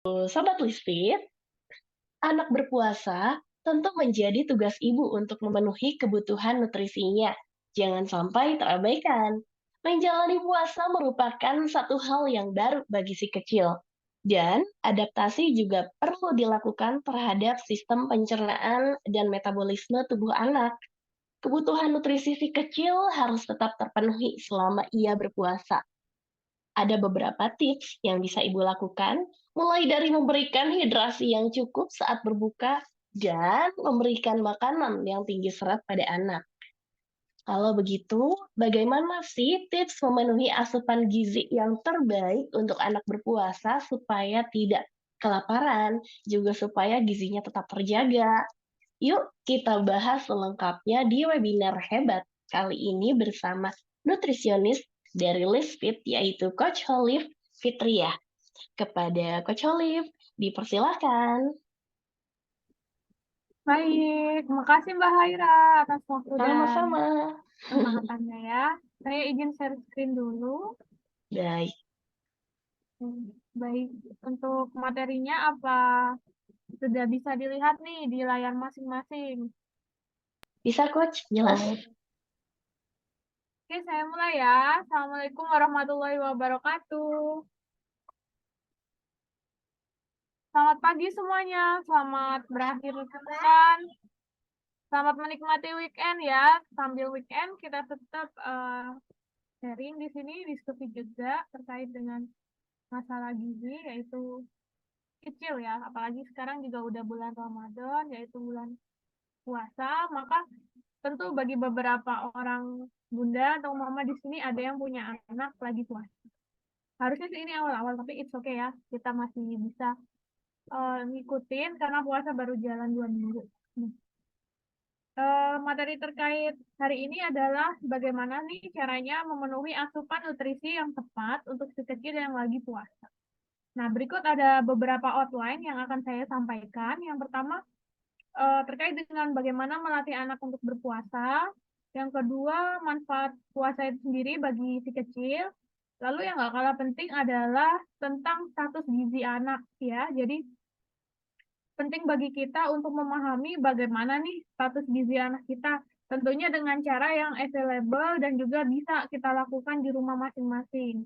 Sobat Lisfit, anak berpuasa tentu menjadi tugas ibu untuk memenuhi kebutuhan nutrisinya. Jangan sampai terabaikan. Menjalani puasa merupakan satu hal yang baru bagi si kecil. Dan adaptasi juga perlu dilakukan terhadap sistem pencernaan dan metabolisme tubuh anak. Kebutuhan nutrisi si kecil harus tetap terpenuhi selama ia berpuasa. Ada beberapa tips yang bisa Ibu lakukan, mulai dari memberikan hidrasi yang cukup saat berbuka dan memberikan makanan yang tinggi serat pada anak. Kalau begitu, bagaimana sih tips memenuhi asupan gizi yang terbaik untuk anak berpuasa supaya tidak kelaparan, juga supaya gizinya tetap terjaga? Yuk kita bahas selengkapnya di webinar hebat kali ini bersama nutrisionis dari Lisfit yaitu Coach Olive Fitria. Kepada Coach Olive, dipersilahkan. Baik, makasih Mbak Haira atas waktu dan Sama-sama. kesempatannya ya. Saya izin share screen dulu. Baik, Baik, untuk materinya apa sudah bisa dilihat nih di layar masing-masing? bisa Coach? Jelas. Oke, saya mulai ya. Assalamualaikum warahmatullahi wabarakatuh. Selamat pagi semuanya, selamat berakhir pekan. Selamat menikmati weekend ya. Sambil weekend kita tetap sharing di sini, diskusi juga terkait dengan masalah gizi, yaitu kecil ya, apalagi sekarang juga udah bulan Ramadan, yaitu bulan puasa, maka tentu bagi beberapa orang bunda atau mama di sini ada yang punya anak lagi puasa. Harusnya sih ini awal-awal, tapi it's okay ya, kita masih bisa ngikutin karena puasa baru jalan 2 minggu. Materi terkait hari ini adalah bagaimana nih caranya memenuhi asupan nutrisi yang tepat untuk si kecil yang lagi puasa. Nah, berikut ada beberapa outline yang akan saya sampaikan. Yang pertama, terkait dengan bagaimana melatih anak untuk berpuasa. Yang kedua, manfaat puasa itu sendiri bagi si kecil. Lalu yang nggak kalah penting adalah tentang status gizi anak ya. Jadi penting bagi kita untuk memahami bagaimana nih status gizi anak kita. Tentunya dengan cara yang available dan juga bisa kita lakukan di rumah masing-masing.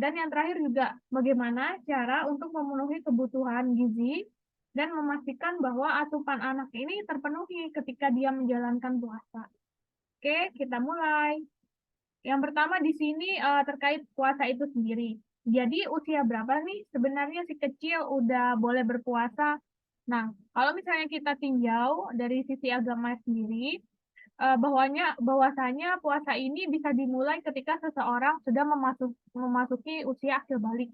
Dan yang terakhir juga bagaimana cara untuk memenuhi kebutuhan gizi dan memastikan bahwa asupan anak ini terpenuhi ketika dia menjalankan puasa. Oke, kita mulai. Yang pertama di sini terkait puasa itu sendiri. Jadi usia berapa nih sebenarnya si kecil udah boleh berpuasa? Nah, kalau misalnya kita tinjau dari sisi agama sendiri, bahwasanya puasa ini bisa dimulai ketika seseorang sudah memasuki usia akhir balik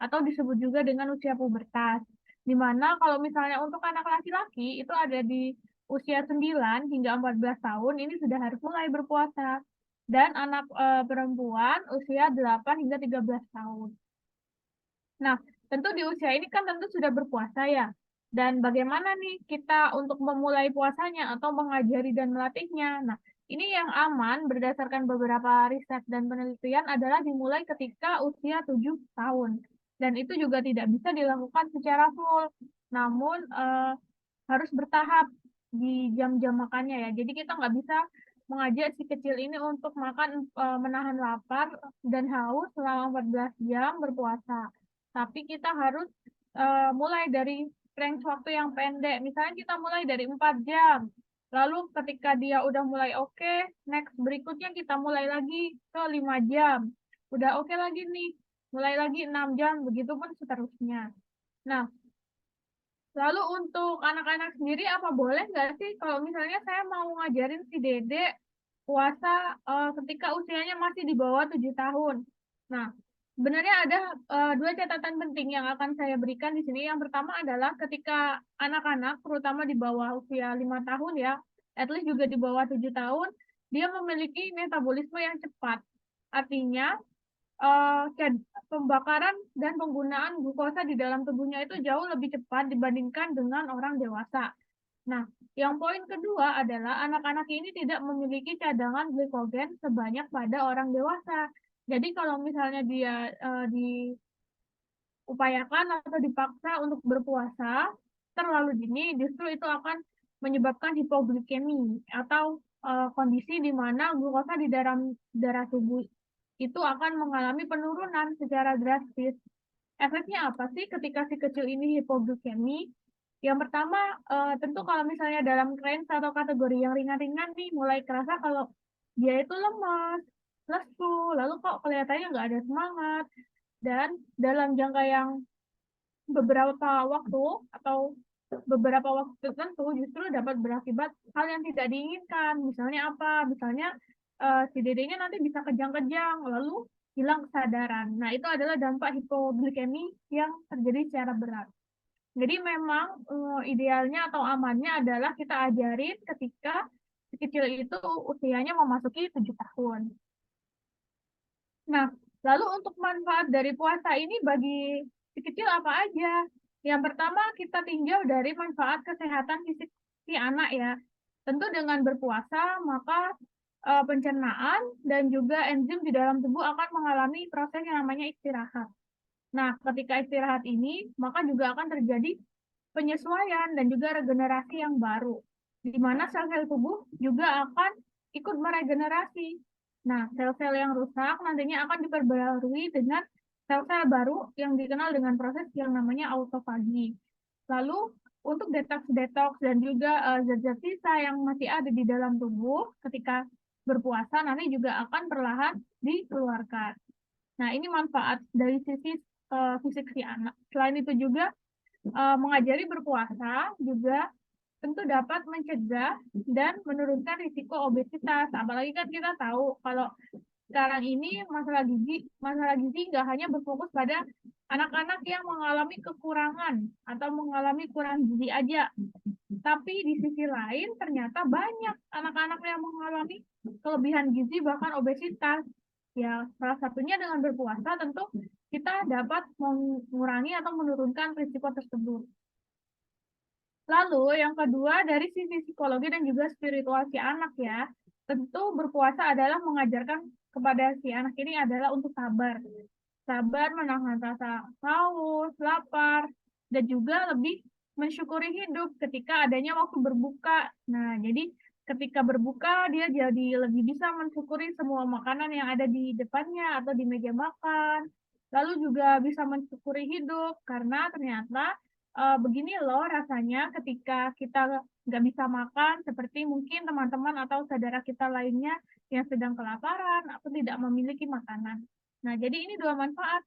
atau disebut juga dengan usia pubertas. Di mana kalau misalnya untuk anak laki-laki itu ada di usia 9 hingga 14 tahun ini sudah harus mulai berpuasa. Dan anak perempuan usia 8 hingga 13 tahun. Nah, tentu di usia ini kan tentu sudah berpuasa ya. Dan bagaimana nih kita untuk memulai puasanya atau mengajari dan melatihnya? Nah, ini yang aman berdasarkan beberapa riset dan penelitian adalah dimulai ketika usia 7 tahun. Dan itu juga tidak bisa dilakukan secara full. Namun harus bertahap di jam-jam makannya ya. Jadi kita nggak bisa mengajak si kecil ini untuk makan menahan lapar dan haus selama 14 jam berpuasa. Tapi kita harus mulai dari range waktu yang pendek. Misalnya kita mulai dari 4 jam. Lalu ketika dia udah mulai oke, next berikutnya kita mulai lagi ke 5 jam. Udah oke lagi nih, mulai lagi 6 jam, begitu pun seterusnya. Nah, lalu untuk anak-anak sendiri apa boleh nggak sih kalau misalnya saya mau ngajarin si Dede puasa ketika usianya masih di bawah 7 tahun. Nah, sebenarnya ada dua catatan penting yang akan saya berikan di sini. Yang pertama adalah ketika anak-anak, terutama di bawah usia 5 tahun ya, at least juga di bawah 7 tahun, dia memiliki metabolisme yang cepat. Artinya, pembakaran dan penggunaan glukosa di dalam tubuhnya itu jauh lebih cepat dibandingkan dengan orang dewasa. Nah, yang poin kedua adalah anak-anak ini tidak memiliki cadangan glikogen sebanyak pada orang dewasa. Jadi kalau misalnya dia di diupayakan atau dipaksa untuk berpuasa terlalu dini, justru itu akan menyebabkan hipoglikemi atau kondisi di mana glukosa di dalam darah tubuh itu akan mengalami penurunan secara drastis. Efeknya apa sih ketika si kecil ini hipoglikemi? Yang pertama, tentu kalau misalnya dalam range atau kategori yang ringan-ringan nih, mulai kerasa kalau dia itu lemas, lesu, lalu kok kelihatannya nggak ada semangat, dan dalam jangka yang beberapa waktu atau beberapa waktu tertentu justru dapat berakibat hal yang tidak diinginkan. Misalnya apa? Misalnya si dedenya nanti bisa kejang-kejang, lalu hilang kesadaran. Nah, itu adalah dampak hipoglikemi yang terjadi secara berat. Jadi memang idealnya atau amannya adalah kita ajarin ketika si kecil itu usianya memasuki 7 tahun. Nah, lalu untuk manfaat dari puasa ini bagi si kecil apa aja? Yang pertama, kita tinjau dari manfaat kesehatan fisik si anak ya. Tentu dengan berpuasa, maka pencernaan dan juga enzim di dalam tubuh akan mengalami proses yang namanya istirahat. Nah, ketika istirahat ini, maka juga akan terjadi penyesuaian dan juga regenerasi yang baru, di mana sel-sel tubuh juga akan ikut meregenerasi. Nah, sel-sel yang rusak nantinya akan diperbarui dengan sel-sel baru yang dikenal dengan proses yang namanya autofagi. Lalu, untuk detox-detox dan juga zat-zat sisa yang masih ada di dalam tubuh ketika berpuasa nanti juga akan perlahan dikeluarkan. Nah, ini manfaat dari sisi fisik si anak. Selain itu juga mengajari berpuasa juga tentu dapat mencegah dan menurunkan risiko obesitas. Apalagi kan kita tahu kalau sekarang ini masalah gizi nggak hanya berfokus pada anak-anak yang mengalami kekurangan atau mengalami kurang gizi aja. Tapi di sisi lain ternyata banyak anak-anak yang mengalami kelebihan gizi bahkan obesitas. Ya, salah satunya dengan berpuasa tentu kita dapat mengurangi atau menurunkan risiko tersebut. Lalu yang kedua dari sisi psikologi dan juga spiritual si anak ya, tentu berpuasa adalah mengajarkan kepada si anak ini adalah untuk sabar. Sabar menahan rasa haus, lapar, dan juga lebih mensyukuri hidup ketika adanya waktu berbuka. Nah, jadi ketika berbuka dia jadi lebih bisa mensyukuri semua makanan yang ada di depannya atau di meja makan. Lalu juga bisa mensyukuri hidup karena ternyata begini loh rasanya ketika kita nggak bisa makan, seperti mungkin teman-teman atau saudara kita lainnya yang sedang kelaparan atau tidak memiliki makanan. Nah, jadi ini dua manfaat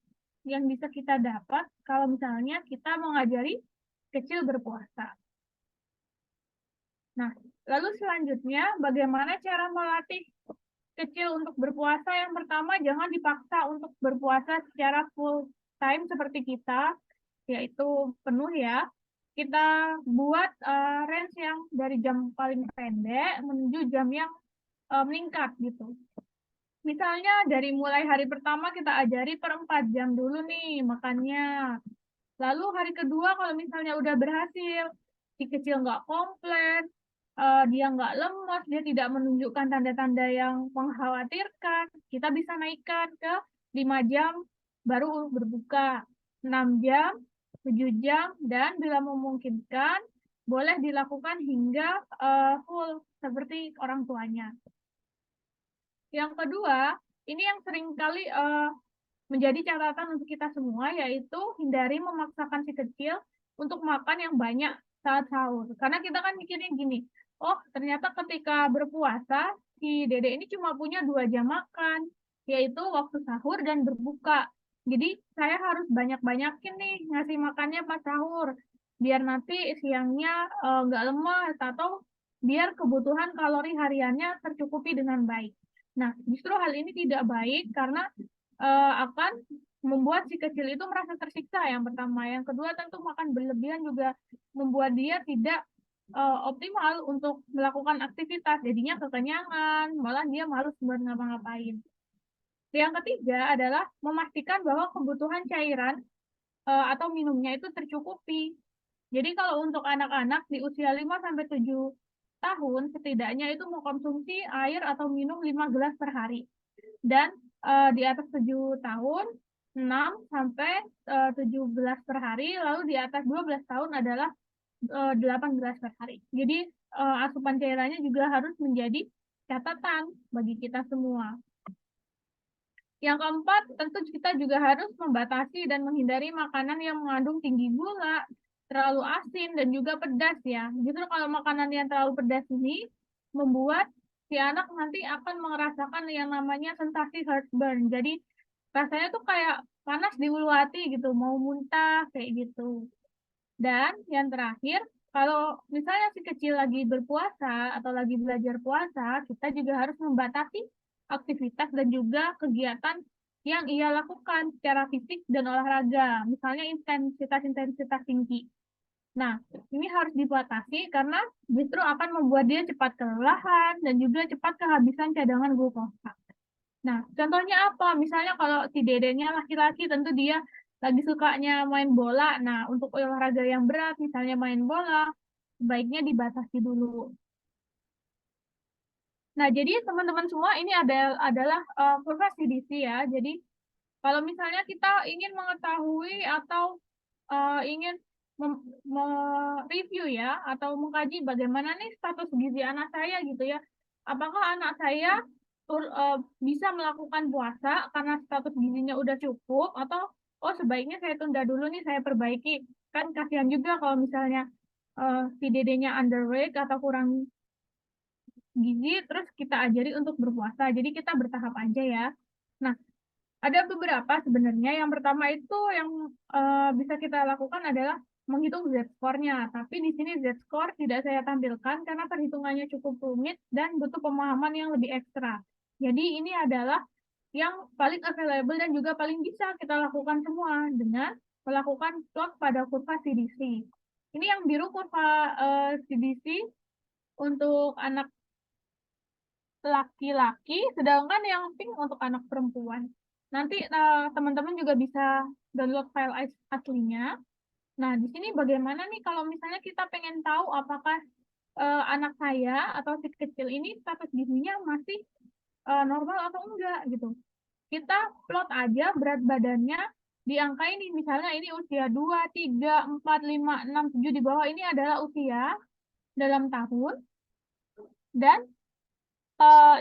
yang bisa kita dapat kalau misalnya kita mengajari kecil berpuasa. Nah, lalu selanjutnya bagaimana cara melatih kecil untuk berpuasa? Yang pertama, jangan dipaksa untuk berpuasa secara full time seperti kita, yaitu penuh ya. Kita buat range yang dari jam paling pendek menuju jam yang meningkat gitu. Misalnya dari mulai hari pertama kita ajari per 4 jam dulu nih makannya. Lalu hari kedua kalau misalnya udah berhasil, si kecil nggak komplain, dia nggak lemas, dia tidak menunjukkan tanda-tanda yang mengkhawatirkan, kita bisa naikkan ke 5 jam baru berbuka, 6 jam, 7 jam, dan bila memungkinkan boleh dilakukan hingga full seperti orang tuanya. Yang kedua, ini yang seringkali menjadi catatan untuk kita semua, yaitu hindari memaksakan si kecil untuk makan yang banyak saat sahur. Karena kita kan mikirnya gini, oh ternyata ketika berpuasa, si dede ini cuma punya 2 jam makan, yaitu waktu sahur dan berbuka. Jadi saya harus banyak-banyakin nih ngasih makannya pas sahur, biar nanti siangnya nggak lemas atau biar kebutuhan kalori hariannya tercukupi dengan baik. Nah, justru hal ini tidak baik karena akan membuat si kecil itu merasa tersiksa yang pertama. Yang kedua tentu makan berlebihan juga membuat dia tidak optimal untuk melakukan aktivitas. Jadinya kekenyangan, malah dia malas buat ngapa-ngapain. Yang ketiga adalah memastikan bahwa kebutuhan cairan atau minumnya itu tercukupi. Jadi kalau untuk anak-anak di usia 5-7 tahun setidaknya itu mengkonsumsi air atau minum 5 gelas per hari. Dan di atas 7 tahun 6 sampai 17 per hari, lalu di atas 12 tahun adalah 18 per hari. Jadi asupan cairannya juga harus menjadi catatan bagi kita semua. Yang keempat, tentu kita juga harus membatasi dan menghindari makanan yang mengandung tinggi gula, terlalu asin, dan juga pedas ya. Justru kalau makanan yang terlalu pedas ini membuat si anak nanti akan merasakan yang namanya sensasi heartburn. Jadi rasanya tuh kayak panas di ulu hati gitu, mau muntah kayak gitu. Dan yang terakhir, kalau misalnya si kecil lagi berpuasa atau lagi belajar puasa, kita juga harus membatasi aktivitas dan juga kegiatan yang ia lakukan secara fisik dan olahraga, misalnya intensitas-intensitas tinggi. Nah, ini harus dibatasi karena justru akan membuat dia cepat kelelahan dan juga cepat kehabisan cadangan glukosa. Nah, contohnya apa? Misalnya kalau si dedenya laki-laki, tentu dia lagi sukanya main bola. Nah, untuk olahraga yang berat, misalnya main bola, sebaiknya dibatasi dulu. Nah, jadi teman-teman semua ini adalah kurva CDC ya. Jadi, kalau misalnya kita ingin mengetahui atau ingin mereview ya, atau mengkaji bagaimana nih status gizi anak saya gitu ya. Apakah anak saya bisa melakukan puasa karena status gizinya udah cukup, atau oh sebaiknya saya tunda dulu nih, saya perbaiki. Kan kasihan juga kalau misalnya si dedenya underweight atau kurang gizi, terus kita ajari untuk berpuasa. Jadi kita bertahap aja ya. Nah, ada beberapa sebenarnya. Yang pertama itu yang bisa kita lakukan adalah menghitung Z-score-nya. Tapi di sini Z-score tidak saya tampilkan karena perhitungannya cukup rumit dan butuh pemahaman yang lebih ekstra. Jadi ini adalah yang paling available dan juga paling bisa kita lakukan semua dengan melakukan plot pada kurva CDC. Ini yang biru kurva CDC untuk anak laki-laki, sedangkan yang pink untuk anak perempuan. Nanti teman-teman juga bisa download file aslinya. Nah, di sini bagaimana nih kalau misalnya kita pengen tahu apakah anak saya atau si kecil ini status gizinya masih normal atau enggak gitu. Kita plot aja berat badannya di angka ini. Misalnya ini usia 2, 3, 4, 5, 6, 7 di bawah ini adalah usia dalam tahun. Dan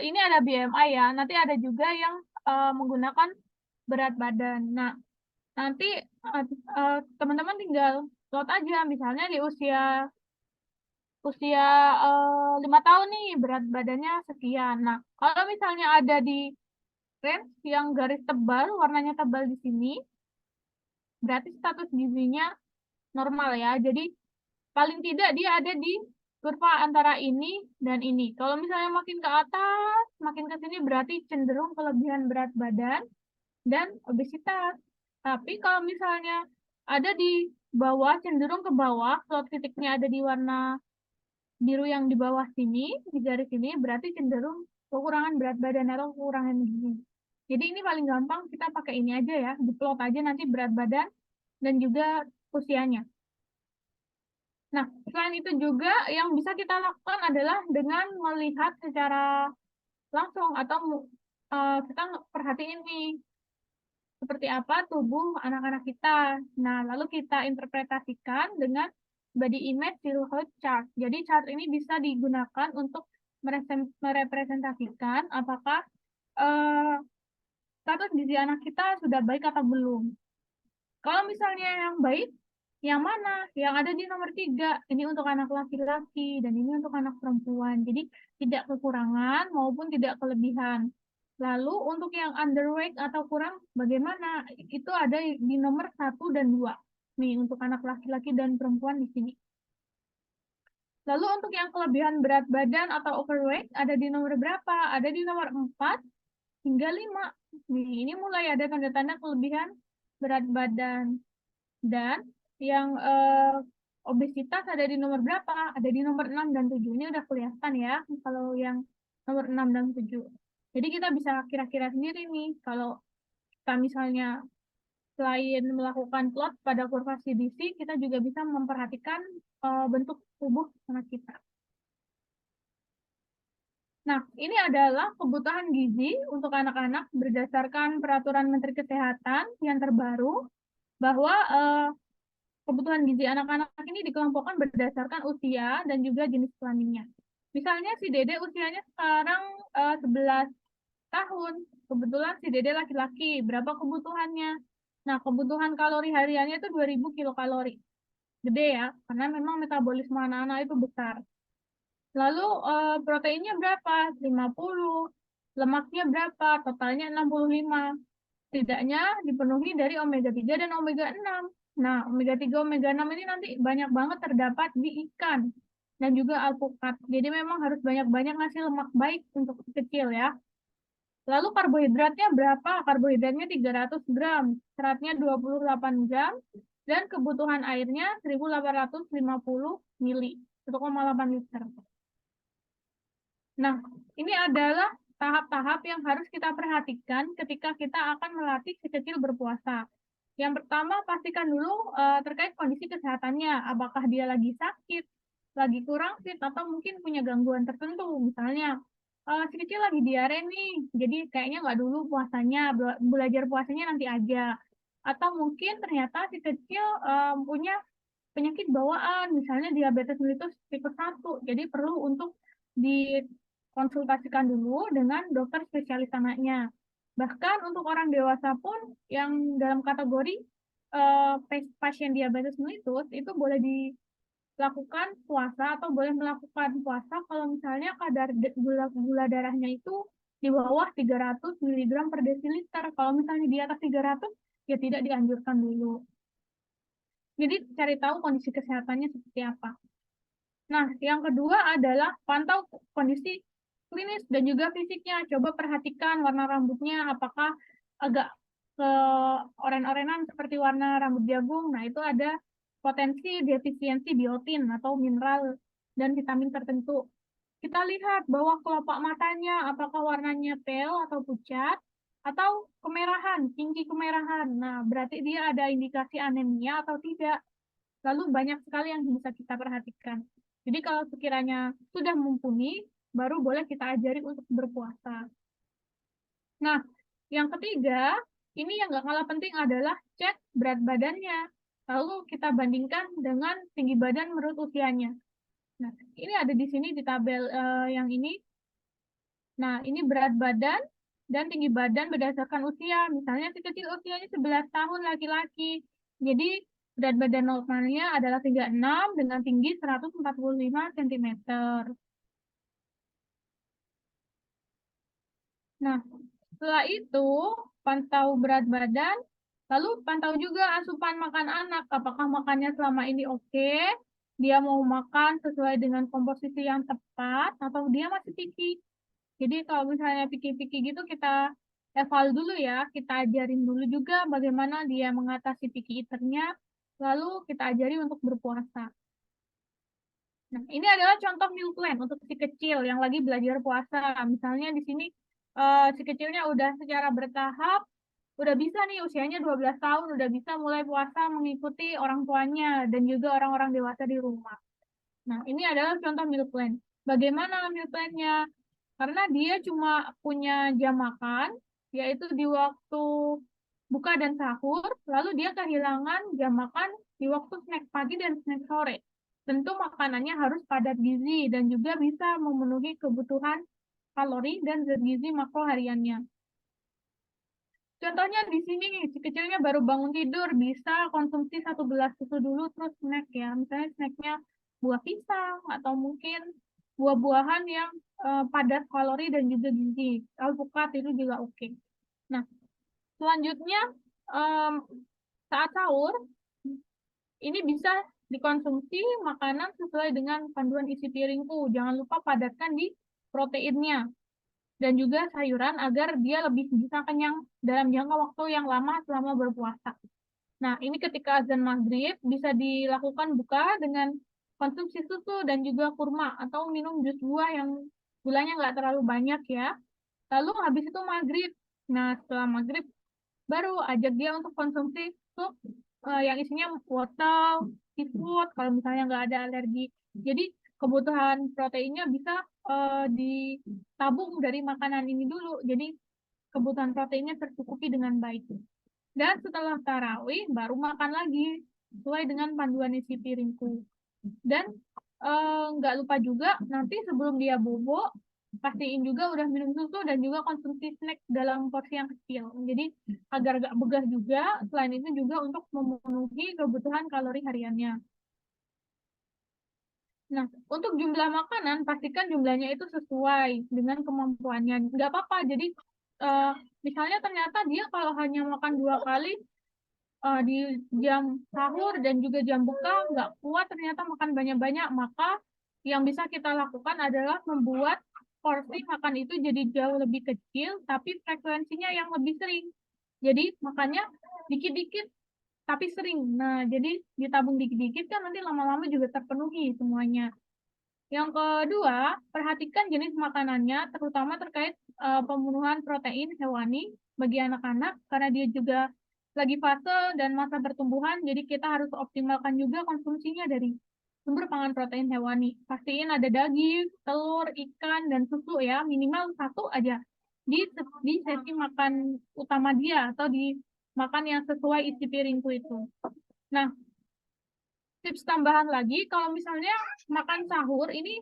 ini ada BMI ya. Nanti ada juga yang menggunakan berat badan. Nah, nanti teman-teman tinggal plot aja. Misalnya di usia 5 tahun nih berat badannya sekian. Nah, kalau misalnya ada di range yang garis tebal, warnanya tebal di sini, berarti status gizinya normal ya. Jadi paling tidak dia ada di kurva antara ini dan ini. Kalau misalnya makin ke atas, makin ke sini berarti cenderung kelebihan berat badan dan obesitas. Tapi kalau misalnya ada di bawah, cenderung ke bawah, kalau titiknya ada di warna biru yang di bawah sini, di garis ini, berarti cenderung kekurangan berat badan atau kekurangan gizi. Jadi ini paling gampang kita pakai ini aja ya, diplot aja nanti berat badan dan juga usianya. Nah, selain itu juga yang bisa kita lakukan adalah dengan melihat secara langsung atau kita perhatiin nih seperti apa tubuh anak-anak kita. Nah, lalu kita interpretasikan dengan body image silhouette chart. Jadi chart ini bisa digunakan untuk merepresentasikan apakah status gizi anak kita sudah baik atau belum. Kalau misalnya yang baik, yang mana? Yang ada di nomor 3. Ini untuk anak laki-laki dan ini untuk anak perempuan. Jadi tidak kekurangan maupun tidak kelebihan. Lalu untuk yang underweight atau kurang bagaimana? Itu ada di nomor 1 dan 2. Nih untuk anak laki-laki dan perempuan di sini. Lalu untuk yang kelebihan berat badan atau overweight ada di nomor berapa? Ada di nomor 4 hingga 5. Nih, ini mulai ada tanda-tanda kelebihan berat badan. Dan yang obesitas ada di nomor berapa? Ada di nomor 6 dan 7. Ini udah kelihatan ya, kalau yang nomor 6 dan 7. Jadi kita bisa kira-kira sendiri nih, kalau kita misalnya selain melakukan plot pada kurva CDC, kita juga bisa memperhatikan bentuk tubuh anak kita. Nah, ini adalah kebutuhan gizi untuk anak-anak berdasarkan peraturan Menteri Kesehatan yang terbaru bahwa kebutuhan gizi anak-anak ini dikelompokkan berdasarkan usia dan juga jenis kelaminnya. Misalnya si Dede usianya sekarang 11 tahun. Kebetulan si Dede laki-laki, berapa kebutuhannya? Nah, kebutuhan kalori hariannya itu 2000 kilokalori. Gede ya, karena memang metabolisme anak-anak itu besar. Lalu proteinnya berapa? 50. Lemaknya berapa? Totalnya 65. Setidaknya dipenuhi dari omega 3 dan omega 6. Nah, omega 3, omega 6 ini nanti banyak banget terdapat di ikan dan juga alpukat. Jadi memang harus banyak-banyak ngasih lemak baik untuk kecil ya. Lalu karbohidratnya berapa? Karbohidratnya 300 gram, seratnya 28 gram, dan kebutuhan airnya 1850 mili, 1,8 liter. Nah, ini adalah tahap-tahap yang harus kita perhatikan ketika kita akan melatih si kecil berpuasa. Yang pertama, pastikan dulu terkait kondisi kesehatannya. Apakah dia lagi sakit, lagi kurang fit, atau mungkin punya gangguan tertentu. Misalnya, si kecil lagi diare nih, jadi kayaknya nggak dulu puasanya, belajar puasanya nanti aja. Atau mungkin ternyata si kecil punya penyakit bawaan, misalnya diabetes mellitus tipe 1. Jadi perlu untuk dikonsultasikan dulu dengan dokter spesialis anaknya. Bahkan untuk orang dewasa pun yang dalam kategori pasien diabetes mellitus itu boleh dilakukan puasa atau boleh melakukan puasa kalau misalnya kadar gula darahnya itu di bawah 300 mg per desiliter. Kalau misalnya di atas 300 ya tidak dianjurkan dulu. Jadi cari tahu kondisi kesehatannya seperti apa. Nah, yang kedua adalah pantau kondisi klinis dan juga fisiknya. Coba perhatikan warna rambutnya, apakah agak ke oren-orenan seperti warna rambut jagung. Nah, itu ada potensi defisiensi biotin atau mineral dan vitamin tertentu. Kita lihat bahwa kelopak matanya, apakah warnanya pale atau pucat, atau kemerahan, tinggi kemerahan. Nah, berarti dia ada indikasi anemia atau tidak. Lalu banyak sekali yang bisa kita perhatikan. Jadi kalau sekiranya sudah mumpuni, baru boleh kita ajari untuk berpuasa. Nah, yang ketiga, ini yang nggak kalah penting adalah cek berat badannya. Lalu kita bandingkan dengan tinggi badan menurut usianya. Nah, ini ada di sini di tabel yang ini. Nah, ini berat badan dan tinggi badan berdasarkan usia. Misalnya si kecil usianya 11 tahun laki-laki. Jadi berat badan normalnya adalah 36 dengan tinggi 145 cm. Nah, setelah itu pantau berat badan, lalu pantau juga asupan makan anak. Apakah makannya selama ini oke? Dia mau makan sesuai dengan komposisi yang tepat atau dia masih picky? Jadi kalau misalnya picky-picky gitu kita eval dulu ya, kita ajarin dulu juga bagaimana dia mengatasi picky eaternya, lalu kita ajari untuk berpuasa. Nah, ini adalah contoh meal plan untuk si kecil yang lagi belajar puasa. Misalnya di sini si kecilnya udah secara bertahap, udah bisa nih usianya 12 tahun, udah bisa mulai puasa mengikuti orang tuanya dan juga orang-orang dewasa di rumah. Nah, ini adalah contoh meal plan. Bagaimana meal plan-nya? Karena dia cuma punya jam makan, yaitu di waktu buka dan sahur, lalu dia kehilangan jam makan di waktu snack pagi dan snack sore. Tentu makanannya harus padat gizi dan juga bisa memenuhi kebutuhan kalori dan zat gizi makro hariannya. Contohnya di sini, si kecilnya baru bangun tidur, bisa konsumsi 1 gelas susu dulu, terus snack ya. Misalnya snacknya buah pisang, atau mungkin buah-buahan yang padat kalori dan juga gizi. Alpukat itu juga oke. Nah, selanjutnya saat sahur, ini bisa dikonsumsi makanan sesuai dengan panduan isi piringku. Jangan lupa padatkan di proteinnya dan juga sayuran agar dia lebih bisa kenyang dalam jangka waktu yang lama selama berpuasa. Nah, ini ketika azan maghrib bisa dilakukan buka dengan konsumsi susu dan juga kurma atau minum jus buah yang gulanya nggak terlalu banyak ya. Lalu habis itu maghrib. Nah, setelah maghrib baru ajak dia untuk konsumsi sup yang isinya wortel, seafood kalau misalnya nggak ada alergi. Jadi kebutuhan proteinnya bisa ditabung dari makanan ini dulu. Jadi kebutuhan proteinnya tercukupi dengan baik. Dan setelah tarawih baru makan lagi sesuai dengan panduan isi piringku. Dan nggak lupa juga nanti sebelum dia bobo pastiin juga udah minum susu dan juga konsumsi snack dalam porsi yang kecil. Jadi agar gak begah juga, selain itu juga untuk memenuhi kebutuhan kalori hariannya. Nah, untuk jumlah makanan pastikan jumlahnya itu sesuai dengan kemampuannya. Nggak apa-apa. Jadi misalnya ternyata dia kalau hanya makan 2 kali di jam sahur dan juga jam buka nggak kuat ternyata makan banyak-banyak, maka yang bisa kita lakukan adalah membuat porsi makan itu jadi jauh lebih kecil tapi frekuensinya yang lebih sering. Jadi makannya dikit-dikit tapi sering. Nah, jadi ditabung dikit-dikit kan nanti lama-lama juga terpenuhi semuanya. Yang kedua, perhatikan jenis makanannya, terutama terkait pemenuhan protein hewani bagi anak-anak, karena dia juga lagi fase dan masa pertumbuhan, jadi kita harus optimalkan juga konsumsinya dari sumber pangan protein hewani. Pastiin ada daging, telur, ikan, dan susu ya, minimal 1 aja di sesi makan utama dia, atau di makan yang sesuai isi piringku itu. Nah, tips tambahan lagi, kalau misalnya makan sahur ini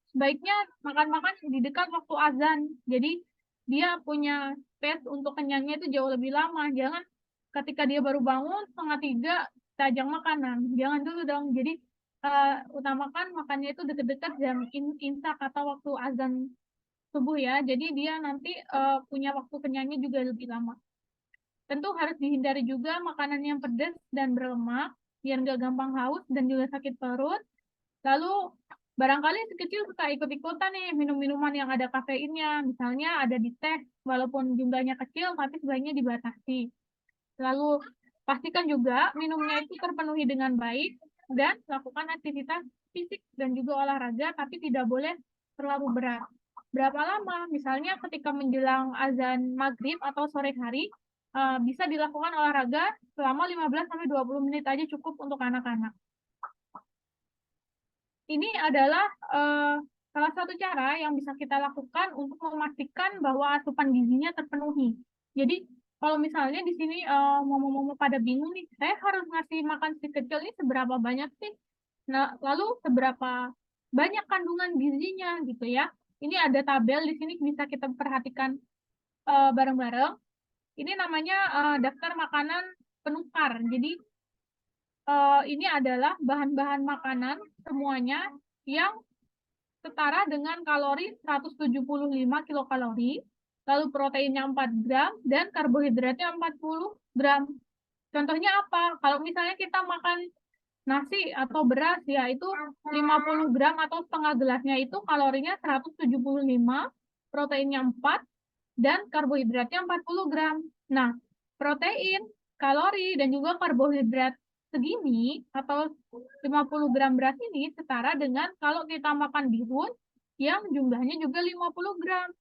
sebaiknya makan-makan di dekat waktu azan. Jadi dia punya space untuk kenyangnya itu jauh lebih lama. Jangan ketika dia baru bangun 2:30 kita ajak makanan. Jangan dulu dong. Jadi utamakan makannya itu dekat-dekat jam imsak atau waktu azan subuh ya. Jadi dia nanti punya waktu kenyangnya juga lebih lama. Tentu harus dihindari juga makanan yang pedas dan berlemak, biar nggak gampang haus dan juga sakit perut. Lalu, barangkali si kecil suka ikut-ikutan nih minum minuman yang ada kafeinnya. Misalnya ada di teh, walaupun jumlahnya kecil, tapi sebaiknya dibatasi. Lalu, pastikan juga minumnya itu terpenuhi dengan baik, dan lakukan aktivitas fisik dan juga olahraga, tapi tidak boleh terlalu berat. Berapa lama? Misalnya ketika menjelang azan maghrib atau sore hari, bisa dilakukan olahraga selama 15-20 menit aja cukup untuk anak-anak. Ini adalah salah satu cara yang bisa kita lakukan untuk memastikan bahwa asupan gizinya terpenuhi. Jadi kalau misalnya di sini mama-mama pada bingung nih, saya harus ngasih makan si kecil ini seberapa banyak sih? Nah, lalu seberapa banyak kandungan gizinya gitu ya? Ini ada tabel di sini bisa kita perhatikan bareng-bareng. Ini namanya daftar makanan penukar. Jadi ini adalah bahan-bahan makanan semuanya yang setara dengan kalori 175 kilokalori, lalu proteinnya 4 gram, dan karbohidratnya 40 gram. Contohnya apa? Kalau misalnya kita makan nasi atau beras, ya itu 50 gram atau setengah gelasnya itu kalorinya 175, proteinnya 4, dan karbohidratnya 40 gram. Nah, protein, kalori, dan juga karbohidrat segini atau 50 gram beras ini setara dengan kalau kita makan bihun yang jumlahnya juga 50 gram.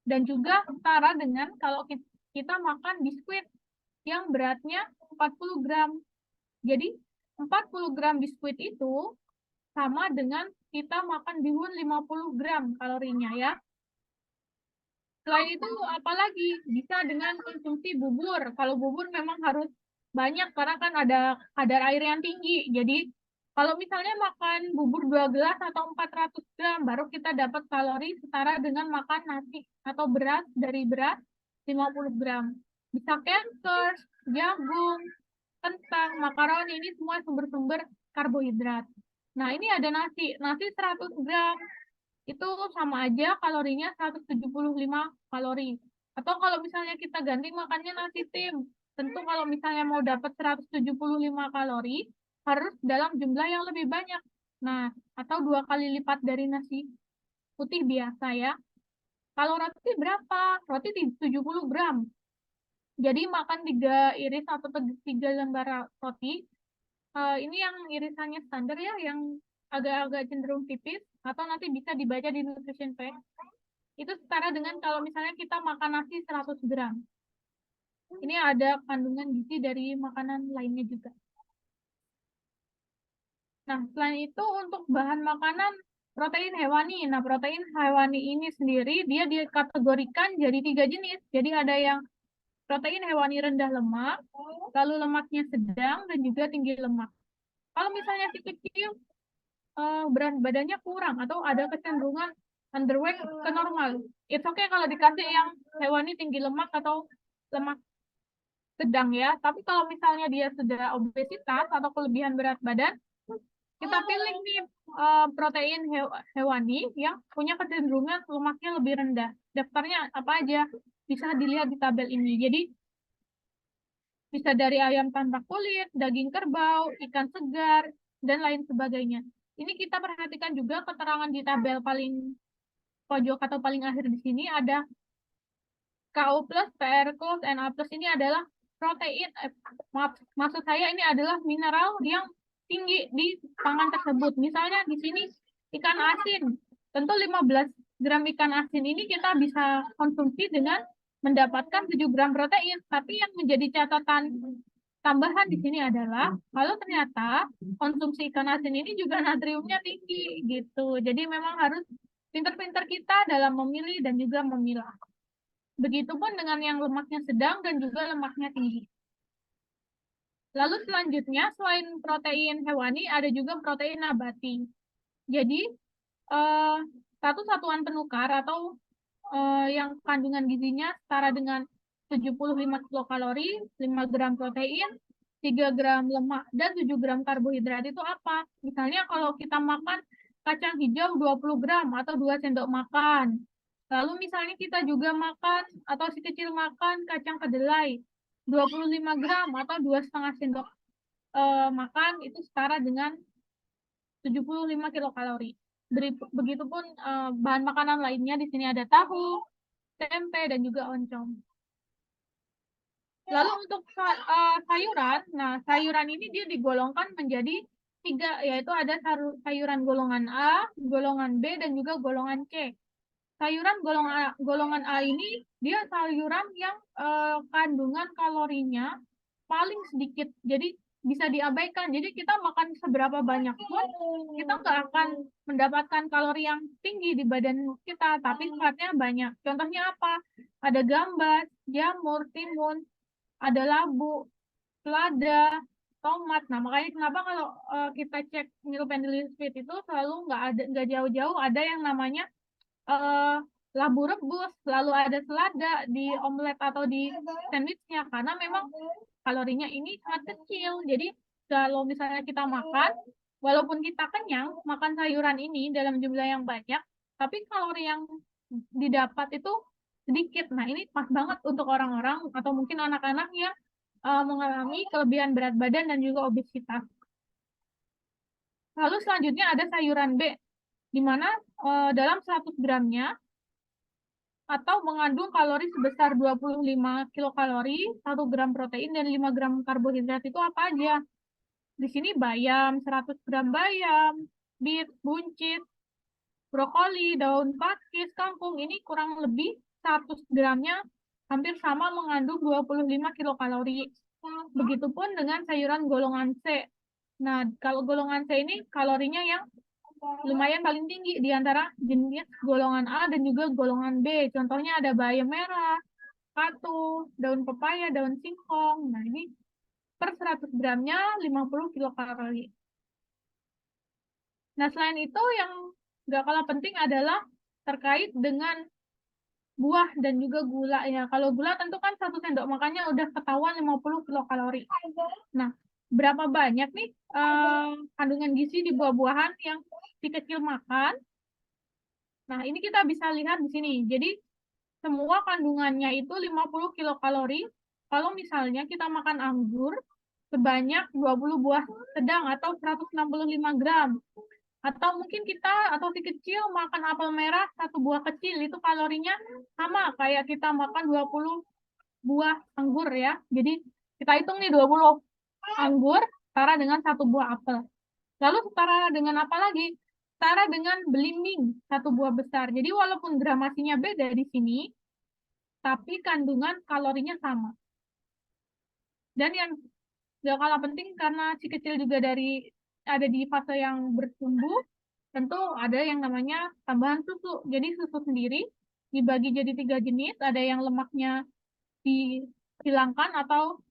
Dan juga setara dengan kalau kita makan biskuit yang beratnya 40 gram. Jadi 40 gram biskuit itu sama dengan kita makan bihun 50 gram kalorinya ya. Selain itu, apalagi bisa dengan konsumsi bubur. Kalau bubur memang harus banyak karena kan ada kadar air yang tinggi. Jadi kalau misalnya makan bubur 2 gelas atau 400 gram, baru kita dapat kalori setara dengan makan nasi atau beras 50 gram. Bisa Cankers, jagung, kentang, makaroni, ini semua sumber-sumber karbohidrat. Nah, ini ada nasi 100 gram, itu sama aja kalorinya 175 kalori. Atau kalau misalnya kita ganti makannya nasi tim, tentu kalau misalnya mau dapat 175 kalori, harus dalam jumlah yang lebih banyak. Nah, atau 2 kali lipat dari nasi putih biasa ya. Kalau roti berapa? Roti 70 gram. Jadi makan 3 iris atau 3 lembar roti. Ini yang irisannya standar ya, yang agak-agak cenderung tipis, atau nanti bisa dibaca di nutrition fact. Itu setara dengan kalau misalnya kita makan nasi 100 gram. Ini ada kandungan gizi dari makanan lainnya juga. Nah, selain itu untuk bahan makanan protein hewani. Nah, protein hewani ini sendiri dia dikategorikan jadi 3 jenis. Jadi ada yang protein hewani rendah lemak, lalu lemaknya sedang, dan juga tinggi lemak. Kalau misalnya si kecil berat badannya kurang atau ada kecenderungan underweight ke normal, it's okay kalau dikasih yang hewani tinggi lemak atau lemak sedang ya. Tapi kalau misalnya dia sudah obesitas atau kelebihan berat badan, kita pilih nih protein hewani yang punya kecenderungan lemaknya lebih rendah. Daftarnya apa aja? Bisa dilihat di tabel ini. Jadi bisa dari ayam tanpa kulit, daging kerbau, ikan segar, dan lain sebagainya. Ini kita perhatikan juga keterangan di tabel paling pojok atau paling akhir di sini ada KO+, PR+, Na+, ini adalah protein, maksud saya ini adalah mineral yang tinggi di pangan tersebut. Misalnya di sini ikan asin, tentu 15 gram ikan asin ini kita bisa konsumsi dengan mendapatkan 7 gram protein. Tapi yang menjadi catatan tambahan di sini adalah kalau ternyata konsumsi ikan asin ini juga natriumnya tinggi gitu. Jadi memang harus pintar-pintar kita dalam memilih dan juga memilah. Begitupun dengan yang lemaknya sedang dan juga lemaknya tinggi. Lalu selanjutnya, selain protein hewani, ada juga protein nabati. Jadi, satu satuan penukar atau yang kandungan gizinya setara dengan 75 kilokalori, 5 gram protein, 3 gram lemak, dan 7 gram karbohidrat itu apa? Misalnya kalau kita makan kacang hijau 20 gram atau 2 sendok makan. Lalu misalnya kita juga makan atau si kecil makan kacang kedelai 25 gram atau 2,5 sendok makan itu setara dengan 75 kilokalori. Begitupun bahan makanan lainnya di sini ada tahu, tempe, dan juga oncom. Lalu untuk sayuran, nah sayuran ini dia digolongkan menjadi 3, yaitu ada sayuran golongan A, golongan B, dan juga golongan C. Sayuran golongan A ini dia sayuran yang kandungan kalorinya paling sedikit, jadi bisa diabaikan. Jadi kita makan seberapa banyak pun kita nggak akan mendapatkan kalori yang tinggi di badan kita, tapi seratnya banyak. Contohnya apa? Ada gambas, jamur, timun, ada labu, selada, tomat. Nah, makanya kenapa kalau kita cek meal plan list itu selalu nggak jauh-jauh ada yang namanya labu rebus, lalu ada selada di omelet atau di sandwichnya, karena memang kalorinya ini sangat kecil. Jadi kalau misalnya kita makan, walaupun kita kenyang, makan sayuran ini dalam jumlah yang banyak, tapi kalori yang didapat itu sedikit. Nah, ini pas banget untuk orang-orang atau mungkin anak-anak yang mengalami kelebihan berat badan dan juga obesitas. Lalu selanjutnya ada sayuran B, di mana dalam 100 gramnya atau mengandung kalori sebesar 25 kilokalori, 1 gram protein, dan 5 gram karbohidrat itu apa aja? Di sini bayam, 100 gram bayam, beet, buncit, brokoli, daun pakis, kangkung, ini kurang lebih 100 gramnya hampir sama mengandung 25 kilokalori. Begitupun dengan sayuran golongan C. Nah, kalau golongan C ini kalorinya yang lumayan paling tinggi di antara jenis golongan A dan juga golongan B. Contohnya ada bayam merah, katu, daun pepaya, daun singkong. Nah, ini per 100 gramnya 50 kilokalori. Nah, selain itu yang nggak kalah penting adalah terkait dengan buah dan juga gula ya. Kalau gula tentu kan 1 sendok makannya udah ketahuan 50 kilokalori. Nah, berapa banyak nih kandungan gizi di buah-buahan yang si kecil makan? Nah, ini kita bisa lihat di sini. Jadi, semua kandungannya itu 50 kilokalori. Kalau misalnya kita makan anggur sebanyak 20 buah sedang atau 165 gram. Atau mungkin kita atau si kecil makan apel merah 1 buah kecil, itu kalorinya sama kayak kita makan 20 buah anggur ya. Jadi kita hitung nih 20 anggur setara dengan 1 buah apel. Lalu setara dengan apa lagi? Setara dengan belimbing 1 buah besar. Jadi walaupun gramasinya beda di sini, tapi kandungan kalorinya sama. Dan yang gak kalah penting karena si kecil juga dari ada di fase yang bertumbuh, tentu ada yang namanya tambahan susu. Jadi susu sendiri dibagi jadi 3 jenis, ada yang lemaknya dihilangkan atau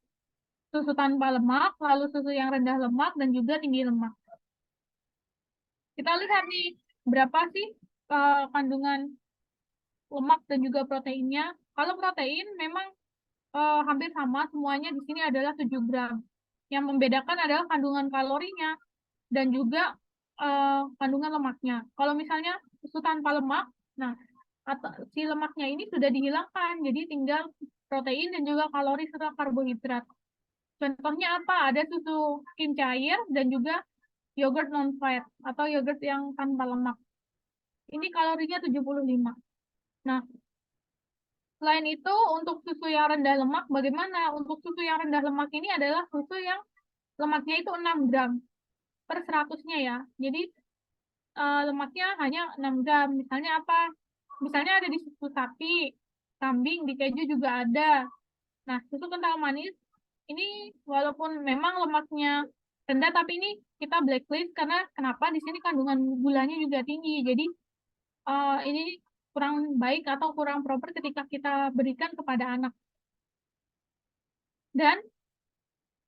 susu tanpa lemak, lalu susu yang rendah lemak, dan juga tinggi lemak. Kita lihat nih, berapa sih kandungan lemak dan juga proteinnya. Kalau protein memang hampir sama, semuanya di sini adalah 7 gram. Yang membedakan adalah kandungan kalorinya dan juga kandungan lemaknya. Kalau misalnya susu tanpa lemak, nah si lemaknya ini sudah dihilangkan, jadi tinggal protein dan juga kalori serta karbohidrat. Contohnya apa? Ada susu skim cair dan juga yogurt non-fat atau yogurt yang tanpa lemak. Ini kalorinya 75. Nah, selain itu, untuk susu yang rendah lemak, bagaimana? Untuk susu yang rendah lemak ini adalah susu yang lemaknya itu 6 gram per 100-nya ya. Jadi, lemaknya hanya 6 gram. Misalnya apa? Misalnya ada di susu sapi, kambing, di keju juga ada. Nah, susu kental manis, ini walaupun memang lemaknya rendah, tapi ini kita blacklist karena kenapa? Di sini kandungan gulanya juga tinggi. Jadi, ini kurang baik atau kurang proper ketika kita berikan kepada anak. Dan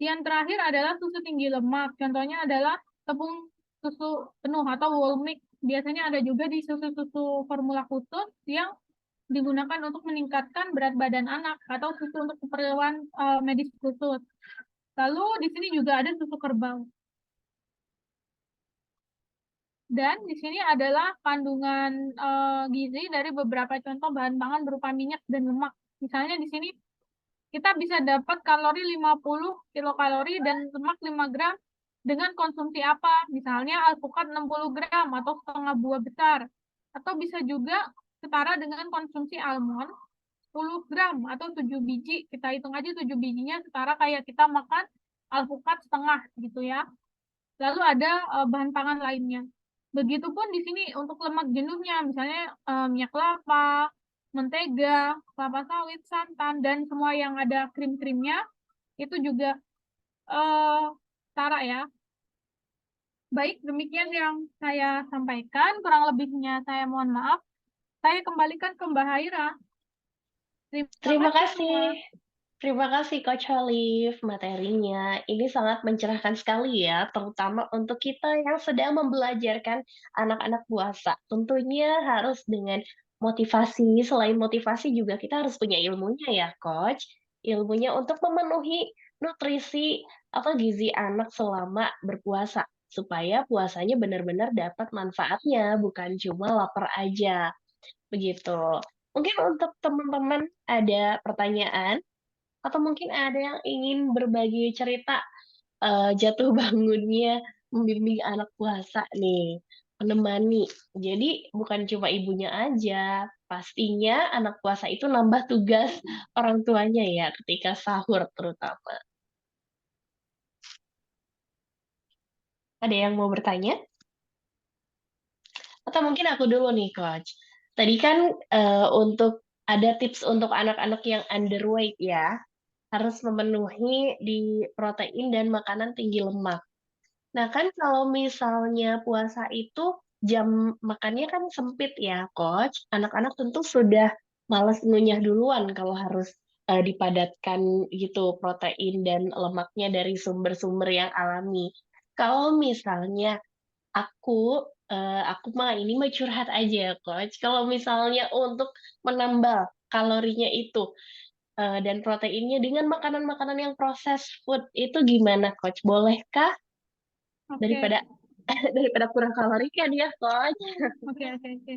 yang terakhir adalah susu tinggi lemak. Contohnya adalah tepung susu penuh atau whole milk. Biasanya ada juga di susu-susu formula khusus yang digunakan untuk meningkatkan berat badan anak atau susu untuk keperluan medis khusus. Lalu di sini juga ada susu kerbau. Dan di sini adalah kandungan gizi dari beberapa contoh bahan pangan berupa minyak dan lemak. Misalnya di sini kita bisa dapat kalori 50 kilokalori dan lemak 5 gram dengan konsumsi apa? Misalnya alpukat 60 gram atau setengah buah besar. Atau bisa juga setara dengan konsumsi almond 10 gram atau 7 biji. Kita hitung aja 7 bijinya setara kayak kita makan alpukat setengah gitu ya. Lalu ada bahan pangan lainnya. Begitupun di sini untuk lemak jenuhnya, misalnya minyak kelapa, mentega, kelapa sawit, santan, dan semua yang ada krim-krimnya, itu juga setara ya. Baik, demikian yang saya sampaikan. Kurang lebihnya saya mohon maaf. Saya kembalikan ke Mbak Haira. Terima Terima kasih kasih. semua. Terima kasih Coach Olive, materinya. Ini sangat mencerahkan sekali ya, terutama untuk kita yang sedang membelajarkan anak-anak puasa. Tentunya harus dengan motivasi, selain motivasi juga kita harus punya ilmunya ya, Coach. Ilmunya untuk memenuhi nutrisi atau gizi anak selama berpuasa, supaya puasanya benar-benar dapat manfaatnya, bukan cuma lapar aja. Begitu. Mungkin untuk teman-teman ada pertanyaan atau mungkin ada yang ingin berbagi cerita, jatuh bangunnya membimbing anak puasa nih, menemani. Jadi bukan cuma ibunya aja, pastinya anak puasa itu nambah tugas orang tuanya ya, ketika sahur terutama. Ada yang mau bertanya? Atau mungkin aku dulu nih, Coach. Tadi kan, untuk ada tips untuk anak-anak yang underweight ya, harus memenuhi di protein dan makanan tinggi lemak. Nah kan kalau misalnya puasa itu jam makannya kan sempit ya, Coach. Anak-anak tentu sudah malas ngunyah duluan kalau harus, dipadatkan gitu protein dan lemaknya dari sumber-sumber yang alami. Kalau misalnya aku mah ini mah curhat aja ya, Coach. Kalau misalnya untuk menambal kalorinya itu, dan proteinnya dengan makanan-makanan yang processed food itu gimana, Coach? Bolehkah? Oke, Daripada daripada kurang kalori kan ya, Coach? oke, oke, oke.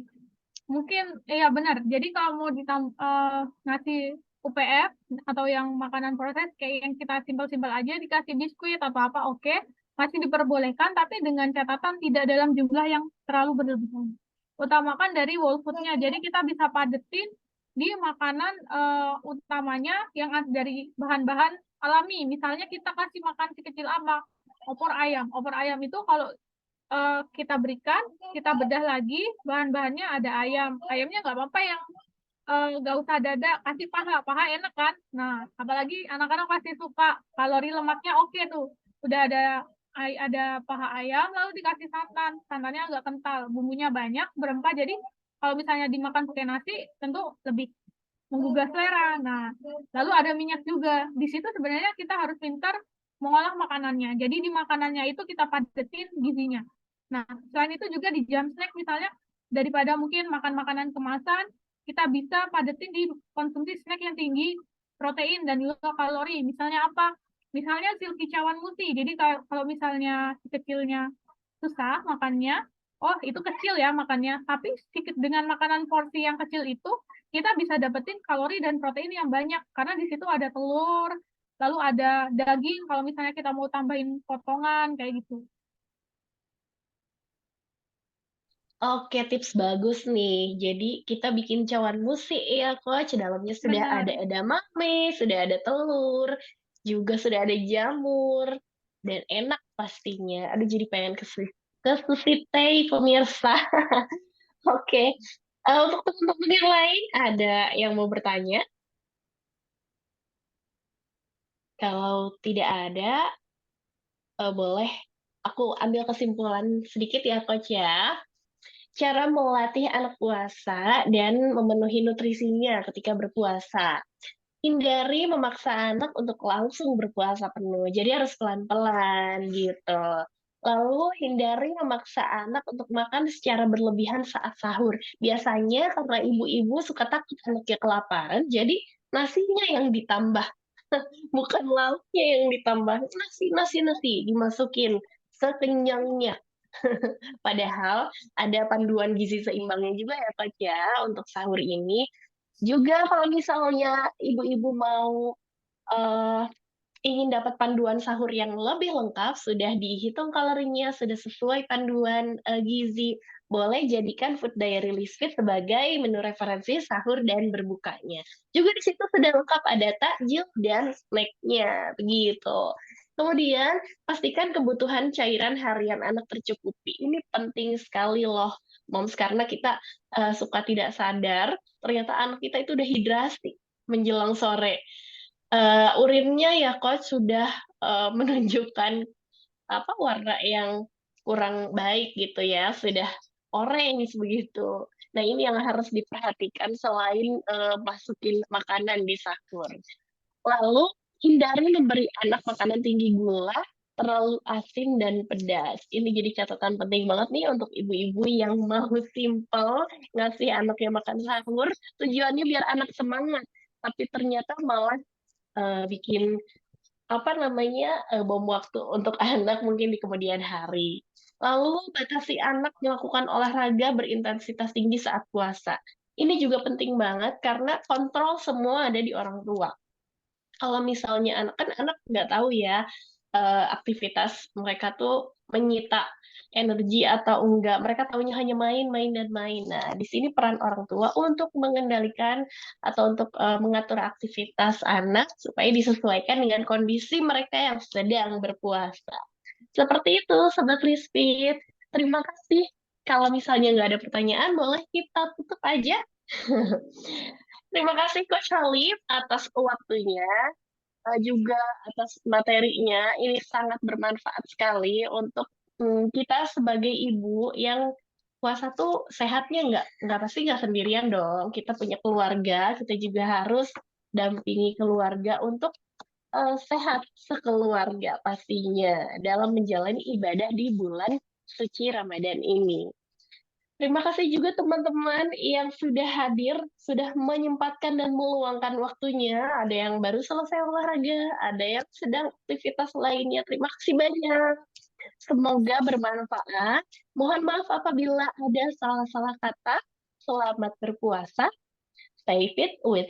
Mungkin, iya benar. Jadi kalau mau ngasih UPF atau yang makanan proses kayak yang kita simpel-simpel aja dikasih biskuit atau apa, oke, masih diperbolehkan, tapi dengan catatan tidak dalam jumlah yang terlalu berlebihan. Utamakan dari whole food-nya. Jadi kita bisa padetin di makanan utamanya yang dari bahan-bahan alami. Misalnya kita kasih makan si kecil apa? Opor ayam. Opor ayam itu kalau kita berikan, kita bedah lagi, bahan-bahannya ada ayam. Ayamnya nggak apa-apa yang nggak usah dada, kasih paha. Paha enak kan? Nah, apalagi anak-anak pasti suka. Kalori lemaknya oke tuh. Udah ada ada paha ayam lalu dikasih santan. Santannya agak kental, bumbunya banyak, berempah. Jadi kalau misalnya dimakan pakai nasi tentu lebih menggugah selera. Nah, lalu ada minyak juga. Di situ sebenarnya kita harus pintar mengolah makanannya. Jadi di makanannya itu kita padetin gizinya. Nah, selain itu juga di jam snack misalnya daripada mungkin makan makanan kemasan, kita bisa padetin di konsumsi snack yang tinggi protein dan juga kalori. Misalnya apa? Misalnya silky cawan musi. Jadi kalau misalnya si kecilnya susah makannya, oh itu kecil ya makannya, tapi sedikit dengan makanan porsi yang kecil itu kita bisa dapetin kalori dan protein yang banyak karena di situ ada telur, lalu ada daging kalau misalnya kita mau tambahin potongan kayak gitu. Oke, tips bagus nih. Jadi kita bikin cawan musi ya, Coach. Dalamnya sudah ada Benar, edamame, sudah ada telur, juga sudah ada jamur, dan enak pastinya. Aduh, jadi pengen ke sushi teh, pemirsa. Oke. Untuk teman-teman yang lain, ada yang mau bertanya? Kalau tidak ada, boleh aku ambil kesimpulan sedikit ya, Coach ya. Cara melatih anak puasa dan memenuhi nutrisinya ketika berpuasa. Hindari memaksa anak untuk langsung berpuasa penuh. Jadi harus pelan-pelan gitu. Lalu hindari memaksa anak untuk makan secara berlebihan saat sahur. Biasanya karena ibu-ibu suka takut anaknya kelaparan, jadi nasinya yang ditambah, bukan lauknya yang ditambah. Nasi dimasukin sekenyangnya. Padahal ada panduan gizi seimbangnya juga ya Pak ya untuk sahur ini. Juga kalau misalnya ibu-ibu mau eh, ingin dapat panduan sahur yang lebih lengkap, sudah dihitung kalorinya, sudah sesuai panduan gizi, boleh jadikan Food Diary List Fit sebagai menu referensi sahur dan berbukanya. Juga di situ sudah lengkap ada takjil dan snacknya, begitu. Kemudian, pastikan kebutuhan cairan harian anak tercukupi. Ini penting sekali loh, Moms, karena kita suka tidak sadar, ternyata anak kita itu udah hidrasi menjelang sore. Urinnya ya coach sudah menunjukkan apa warna yang kurang baik gitu ya, sudah orange begitu. Nah, ini yang harus diperhatikan selain masukin makanan di sahur. Lalu hindari memberi anak makanan tinggi gula, terlalu asin dan pedas. Ini jadi catatan penting banget nih untuk ibu-ibu yang mau simple ngasih anaknya makan sahur. Tujuannya biar anak semangat, tapi ternyata malah bikin apa namanya bom waktu untuk anak mungkin di kemudian hari. Lalu batasi anak melakukan olahraga berintensitas tinggi saat puasa. Ini juga penting banget karena kontrol semua ada di orang tua. Kalau misalnya anak kan anak nggak tahu ya aktivitas mereka tuh menyita energi atau enggak. Mereka tahunya hanya main, main dan main. Nah, di sini peran orang tua untuk mengendalikan atau untuk mengatur aktivitas anak supaya disesuaikan dengan kondisi mereka yang sedang berpuasa. Seperti itu, Sobat Lispit. Terima kasih. Kalau misalnya nggak ada pertanyaan, boleh kita tutup aja. Terima kasih Coach Halif atas waktunya, juga atas materinya. Ini sangat bermanfaat sekali untuk kita sebagai ibu yang puasa tuh sehatnya nggak pasti nggak sendirian dong. Kita punya keluarga, kita juga harus dampingi keluarga untuk sehat sekeluarga pastinya dalam menjalani ibadah di bulan suci Ramadan ini. Terima kasih juga teman-teman yang sudah hadir, sudah menyempatkan dan meluangkan waktunya. Ada yang baru selesai olahraga, ada yang sedang aktivitas lainnya. Terima kasih banyak. Semoga bermanfaat. Mohon maaf apabila ada salah-salah kata. Selamat berpuasa. Stay fit with